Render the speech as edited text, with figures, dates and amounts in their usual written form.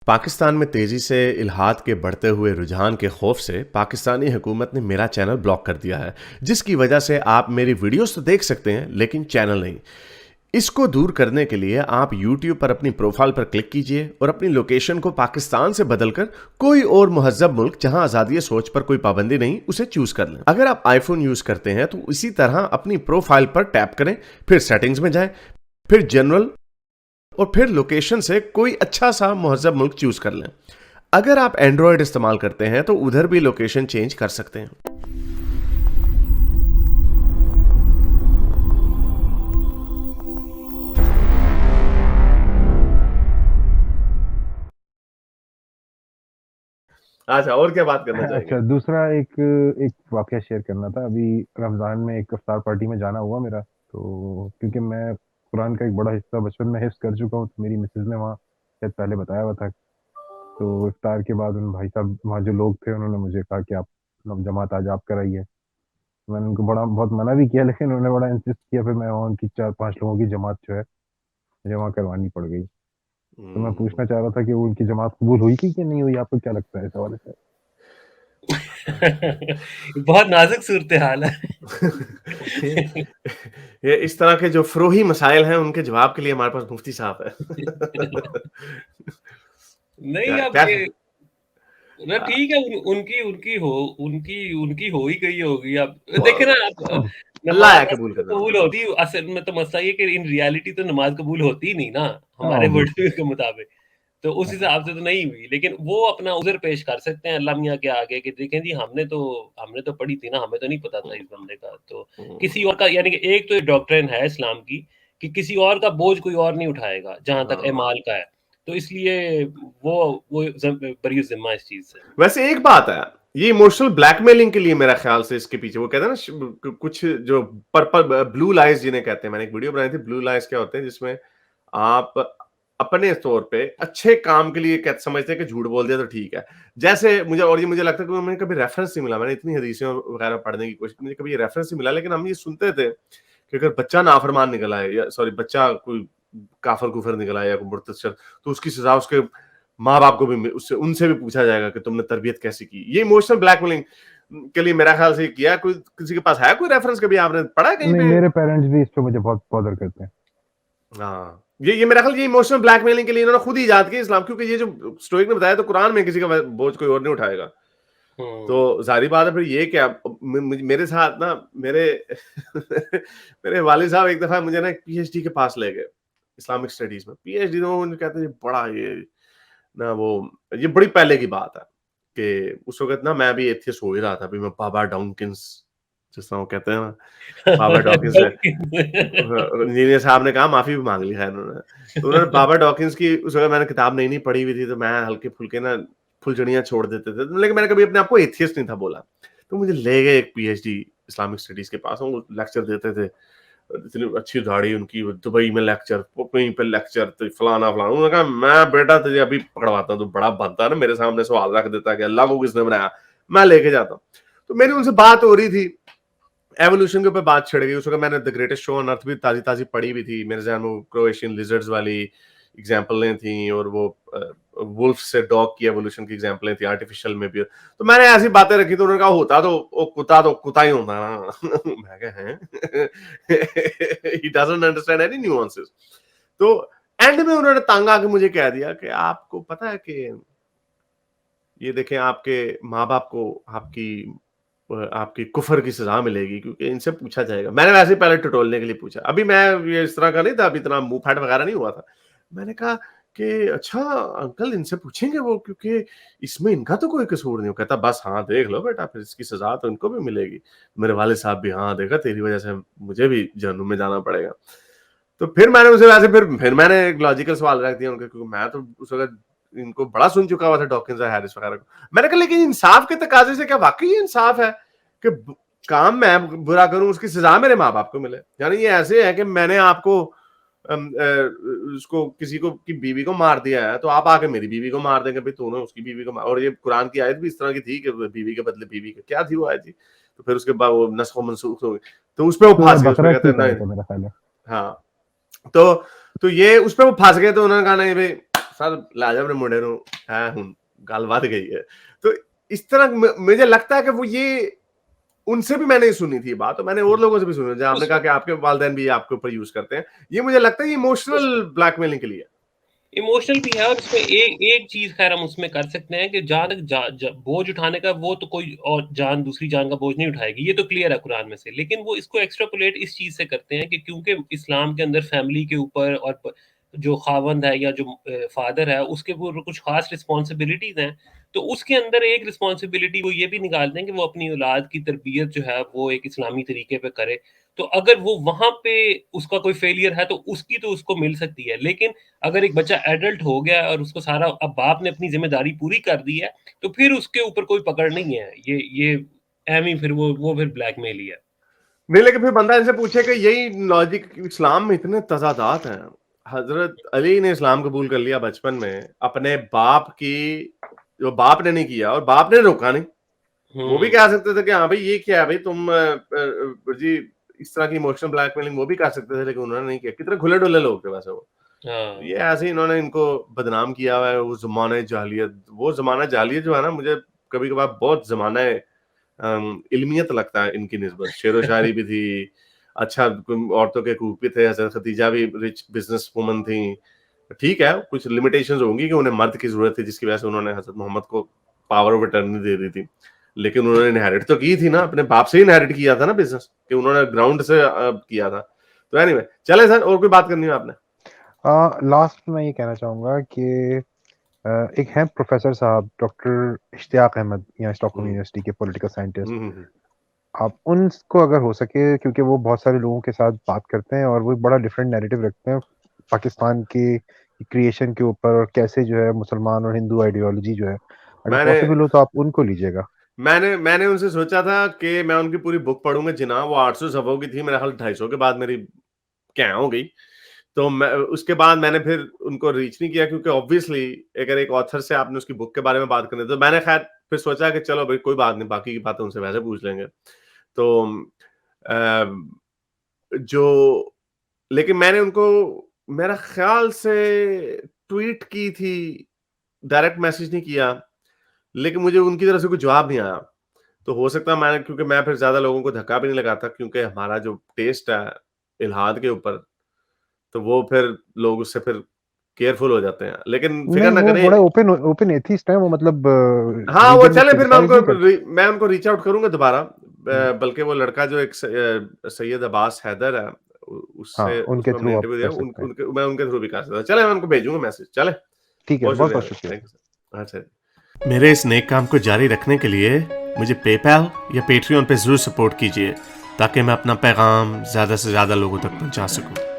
पाकिस्तान में तेजी से इल्हाद के बढ़ते हुए रुझान के खौफ से पाकिस्तानी हुकूमत ने मेरा चैनल ब्लॉक कर दिया है, जिसकी वजह से आप मेरी वीडियोस तो देख सकते हैं लेकिन चैनल नहीं। इसको दूर करने के लिए आप YouTube पर अपनी प्रोफाइल पर क्लिक कीजिए और अपनी लोकेशन को पाकिस्तान से बदलकर कोई और मुहज्जब मुल्क जहां आज़ादी सोच पर कोई पाबंदी नहीं उसे चूज कर लें। अगर आप आईफोन यूज करते हैं तो इसी तरह अपनी प्रोफाइल पर टैप करें, फिर सेटिंग्स में जाएं, फिर जनरल और फिर लोकेशन से कोई अच्छा सा मुहज्जब मुल्क चूज कर लें। अगर आप एंड्रॉयड इस्तेमाल करते हैं तो उधर भी लोकेशन चेंज कर सकते हैं। अच्छा, और क्या बात करना चाहेंगे? अच्छा, दूसरा एक एक वाकया शेयर करना था। अभी रमज़ान में एक इफ्तार पार्टी में जाना हुआ मेरा, तो क्योंकि मैं कुरान का एक बड़ा हिस्सा बचपन में हिफ्ज़ कर चुका हूँ, तो मेरी मिसेज़ ने वहाँ शायद पहले बताया हुआ था। तो इफ्तार के बाद उन भाई साहब वहाँ जो लोग थे, उन्होंने मुझे कहा कि आप लोग जमात आज आप कराइए। मैंने उनको बहुत मना भी किया, लेकिन उन्होंने बड़ा इंसिस्ट किया, फिर मैं वहाँ उनकी 4-5 लोगों की जमात जो है, मुझे वहाँ करवानी पड़ गई। तो मैं हम्म। पूछना चाह रहा था कि वो उनकी जमात कबूल हुई थी कि नहीं हुई? आपको क्या लगता है इस हवाले से? बहुत नाजुक सूरत हाल है। ये ये इस तरह के जो फ़रोही मसाइल हैं उनके जवाब के लिए हमारे पास मुफ्ती साहब है। नहीं, अब क्या ये ना आ, ठीक है, उनकी उनकी हो ही गई होगी। अब देखिए ना, वो- अब अल्लाह नमाज है ऐसे कबूल तो करने कबूल वाला। होती, असल में तो मसला ये कि इन रियलिटी तो नमाज कबूल होती ही नहीं ना, हमारे ऑब्वियसली। वर्ल्ड के मुताबिक। तो उस हिसाब से तो नहीं हुई, लेकिन वो अपना उज़र पेश कर सकते हैं अल्लाह मियाँ के आगे कि देखें जी, हमने तो पढ़ी थी ना, हमें तो नहीं पता था इस बंदे का। तो किसी और का, यानी कि एक तो डॉक्ट्रिन है इस्लाम की कि किसी और का बोझ कोई और नहीं उठाएगा, जहाँ तक हाँ। ऐमाल का है। तो इसलिए वो बरी ज़िम्मा इस चीज़ से। वैसे एक बात है, ये इमोशनल ब्लैकमेलिंग के लिए मेरा ख्याल से इसके पीछे वो कहते हैं ना कुछ जो पर्पल ब्लू लाइज जिन्हें कहते हैं। मैंने एक वीडियो बनाई थी, ब्लू लाइज क्या होते हैं, जिसमें आप अपने तौर पे अच्छे काम के लिए समझते हैं कि झूठ बोल दिया तो ठीक है। जैसे मुझे, और ये मुझे लगता है कि मैंने कभी रेफरेंस नहीं मिला, मैंने इतनी हदीसें और वगैरह पढ़ने की कोशिश की, मुझे कभी ये रेफरेंस नहीं मिला, लेकिन हम ये सुनते थे कि अगर बच्चा नाफरमान निकला है, या सॉरी बच्चा कोई काफिर कुफर निकला है या कोई मुर्तद शख्स, तो उसकी सजा उसके माँ बाप को भी, उससे उनसे भी पूछा जाएगा कि तुमने तरबियत कैसी की। ये इमोशनल ब्लैकमेलिंग के लिए मेरा ख्याल से किया। कोई किसी के पास है कोई रेफरेंस, कभी आपने पढ़ा है कहीं नहीं, पे? मेरे पेरेंट्स भी इस पे मुझे बहुत बॉदर करते हैं। हाँ, ये मेरा ख्याल, ये इमोशनल ब्लैकमेलिंग के लिए इन्होंने खुद ही इजाद की इस्लाम, क्योंकि ये जो स्टोइक ने बताया तो कुरान में किसी का बोझ कोई और नहीं उठाएगा। हुँ। तो जाहिर बात है, फिर ये क्या, मेरे साथ ना मेरे मेरे वालिद साहब एक दफा मुझे ना एक पीएचडी के पास ले गए, इस्लामिक स्टडीज में पीएचडी। तो मुझे कहते हैं बड़ा ये ना वो, ये बड़ी पहले की बात है कि उस वक़्त ना मैं भी एथियस्ट हो ही रहा था। अभी मैं बाबा डॉकिंस, जिस तरह वो कहते हैं ना, बाबा डॉकिंस से इंजीनियर साहब ने कहा, माफ़ी भी माँग ली है इन्होंने। तो उन्होंने बाबा डॉकिंस की उस वक़्त मैंने किताब नई-नई पढ़ी हुई थी, तो मैं हल्के-फुल्के ना फुलझड़ियाँ छोड़ देते थे। लेकिन मैंने कभी अपने आप को एथियस्ट नहीं था बोला। तो मुझे ले गए एक पीएचडी इस्लामिक स्टडीज़ के पास, वो लेक्चर देते थे। इतनी अच्छी दाढ़ी उनकी, दुबई में लेक्चर, कहीं पे लेक्चर, तो फलाना-फलाना। उन्होंने कहा, "मैं बेटा तुझे अभी पकड़वाता हूँ, तू बड़ा बनता है ना, मेरे सामने सवाल रख देता है कि अल्लाह को किसने बनाया? मैं लेके जाता हूँ।" तो मेरी उनसे बात हो रही थी, एवोल्यूशन के ऊपर बात छिड़ गई। उस वक़्त मैंने the greatest show on earth भी ताज़ी-ताज़ी पढ़ी हुई थी। मेरे ज़हन में वो क्रोएशियन लिज़र्ड्स वाली एग्ज़ाम्पलें थी, और वो वुल्फ से डॉग की एवोल्यूशन की एग्ज़ाम्पलें थी, आर्टिफ़िशियल में भी। तो मैंने ऐसी बातें रखी, तो उन्होंने कहा, होता तो वो कुत्ता तो कुत्ता ही होता ना। मैं कहा, हैं? ही डज़न्ट अंडरस्टैंड एनी न्यूएंसेस। तो एंड में उन्होंने तंग आके मुझे कह दिया कि आपको पता है कि ये देखें, आपके माँ-बाप को आपकी कुफ़र की सज़ा मिलेगी, क्योंकि इनसे पूछा जाएगा। मैंने वैसे ही पहले टटोलने के लिए पूछा। अभी मैं ये इस तरह का नहीं था, अभी इतना मुँह फट वगैरह नहीं हुआ था। मैंने कहा कि अच्छा अंकल, इनसे पूछेंगे वो, क्योंकि इसमें इनका तो कोई कसूर नहीं। वो कहता, बस हाँ, देख लो बेटा, फिर इसकी सज़ा तो इनको भी मिलेगी। मेरे वालिद साहब भी, हाँ देखा, तेरी वज़ह से मुझे भी जहन्नुम में जाना पड़ेगा। तो फिर मैंने उनसे वैसे फिर मैंने एक लॉजिकल सवाल रख दिया उनके, क्योंकि मैं तो उस वक़्त इनको बड़ा सुन चुका हुआ था, डॉकिंस और हैरिस वगैरह को। मैंने कहा, लेकिन इंसाफ के तकाजे से क्या वाक़ई ये इंसाफ है कि काम मैं बुरा करूँ, उसकी सज़ा मेरे माँ-बाप को मिले? यानी ये ऐसे है कि मैंने आपको उसको किसी को की बीवी को मार दिया है, तो आप आके मेरी बीवी को मार देंगे, भई तूने उसकी बीवी को मार। और ये कुरान की आयत भी इस तरह की थी कि बीवी के बदले बीवी का, क्या थी वो आयत थी? तो फिर उसके बाद वो नस्ख़ व मनसूख़ हो गई। तो उसपे वो सूरह फँस गए, उसपे बकरा कहते की हैं आयत नहीं। है मेरा ख़्याल है। हाँ। तो ये उसपे वो फँस गए, तो उन्होंने कहा, नहीं भई सर लाजा अपने मुंडे नु है हुन गल वध गई है। तो इस तरह मुझे लगता है कि वो ये उनसे भी मैंने सुनी थी बात, तो मैंने और लोगों से भी सुनी, जहां आपने कहा कि आपके वालिदैन भी आपके ऊपर यूज करते हैं। ये मुझे लगता है ये इमोशनल ब्लैकमेलिंग के लिए इमोशनल भी है, और इसमें एक चीज खैर हम उसमें कर सकते हैं कि जहां तक बोझ उठाने का, वो तो कोई और जान दूसरी जान का बोझ नहीं उठाएगी, ये तो क्लियर है कुरान में से। लेकिन वो इसको एक्स्ट्रापोलेट इस चीज से करते हैं कि क्योंकि इस्लाम के अंदर फैमिली के ऊपर और जो खावंद है या जो फादर है उसके ऊपर कुछ खास रिस्पॉन्सिबिलिटीज हैं, तो उसके अंदर एक रिस्पॉन्सिबिलिटी वो ये भी निकालते हैं कि वो अपनी औलाद की तरबियत जो है वो एक इस्लामी तरीके पे करे। तो अगर वो वहां पे उसका कोई फेलियर है तो उसकी तो उसको मिल सकती है, लेकिन अगर एक बच्चा एडल्ट हो गया और उसको सारा, अब बाप ने अपनी जिम्मेदारी पूरी कर दी है, तो फिर उसके ऊपर कोई पकड़ नहीं है। ये एमी फिर वो फिर ब्लैकमेल ही है। नहीं, लेकिन फिर बंदा इनसे पूछे कि यही लॉजिक, इस्लाम में इतने तजादात हैं। हजरत अली ने इस्लाम कबूल कर लिया बचपन में, अपने बाप की, जो बाप ने नहीं किया और बाप ने रोका नहीं। वो भी कह सकते थे कि हाँ भाई ये क्या है भाई, तुम जी इस तरह की इमोशनल ब्लैकमेलिंग वो भी कर सकते थे, लेकिन उन्होंने नहीं किया। कितने खुले डुले लोग थे वैसे वो। ये ऐसे ही इन्होंने इनको बदनाम किया हुआ है। वो जमाने जाहिलियत, वो जमाना जाहिलियत जो है ना, मुझे कभी कभार बहुत जमाना इल्मियत लगता है इनकी निस्बत। शेरो शायरी भी थी, अच्छा औरतों के खूब भी थे। हजरत खदीजा भी रिच बिजनेस वुमन थी। ठीक है, कुछ लिमिटेशंस होंगी कि उन्हें मर्द की जरूरत थी, जिसकी वजह से उन्होंने हजरत मोहम्मद को पावर ऑफ अटर्नी दे दी थी। लेकिन उन्होंने इनहेरिट तो की थी ना, अपने बाप से ही इनहेरिट किया था ना बिजनेस, कि उन्होंने ग्राउंड से किया था। तो एनीवे, चले सर, और कोई बात करनी है आपने? लास्ट में ये कहना चाहूंगा कि एक हैं प्रोफेसर साहब, डॉक्टर इश्तियाक अहमद, यहाँ स्टॉकहोम यूनिवर्सिटी के पॉलिटिकल साइंटिस्ट। आप उनको अगर हो सके, क्योंकि वो बहुत सारे लोगों के साथ बात करते हैं और वो बड़ा डिफरेंट नैरेटिव रखते हैं पाकिस्तान के क्रिएशन के ऊपर, और कैसे जो है मुसलमान और हिंदू आइडियोलॉजी जो है, अगर पॉसिबल हो तो आप उनको लीजिएगा। मैंने उनसे सोचा था कि मैं उनकी पूरी बुक पढ़ूंगा। जिना वो 800 सफ़ों की थी, मेरा ख्याल 250 के बाद मेरी क्या हो गई। तो मैं उसके बाद मैंने फिर उनको रीच नहीं किया, क्योंकि ऑब्वियसली अगर एक ऑथर से आपने उसकी बुक के बारे में बात करनी, तो मैंने खैर फिर सोचा कि चलो भाई कोई बात नहीं, बाकी की बातें उनसे वैसे पूछ लेंगे। तो जो लेकिन मैंने उनको मेरा ख्याल से ट्वीट की थी, डायरेक्ट मैसेज नहीं किया, लेकिन मुझे उनकी तरफ से कोई जवाब नहीं आया। तो हो सकता है मैंने, क्योंकि मैं फिर ज्यादा लोगों को धक्का भी नहीं लगाता, क्योंकि हमारा जो टेस्ट है इल्हाद के ऊपर, तो वो फिर लोग उससे फिर केयरफुल हो जाते हैं। लेकिन फिक्र ना करें, बड़ा ओपन एथिस्ट है वो, मतलब हाँ वो चले, फिर मैं उनको रीच आउट करूंगा दोबारा। बल्कि वो लड़का जो एक सैयद अब्बास हैदर है, उससे उनके उसको थ्रू हमने आप इंटरव्यू दिया, कर सकते हैं। मैं उनके थ्रू भी कर सकता हूं। चले, मैं उनको भेजूंगा मैसेज। चले, ठीक है, बहुत बहुत बहुत शुक्रिया। शुक्रिया। अच्छा, मेरे इस नेक काम को जारी रखने के लिए मुझे पेपैल या पेट्रियन पे जरूर सपोर्ट कीजिए, ताकि मैं अपना पैगाम ज्यादा से ज्यादा लोगों तक पहुंचा सकूं।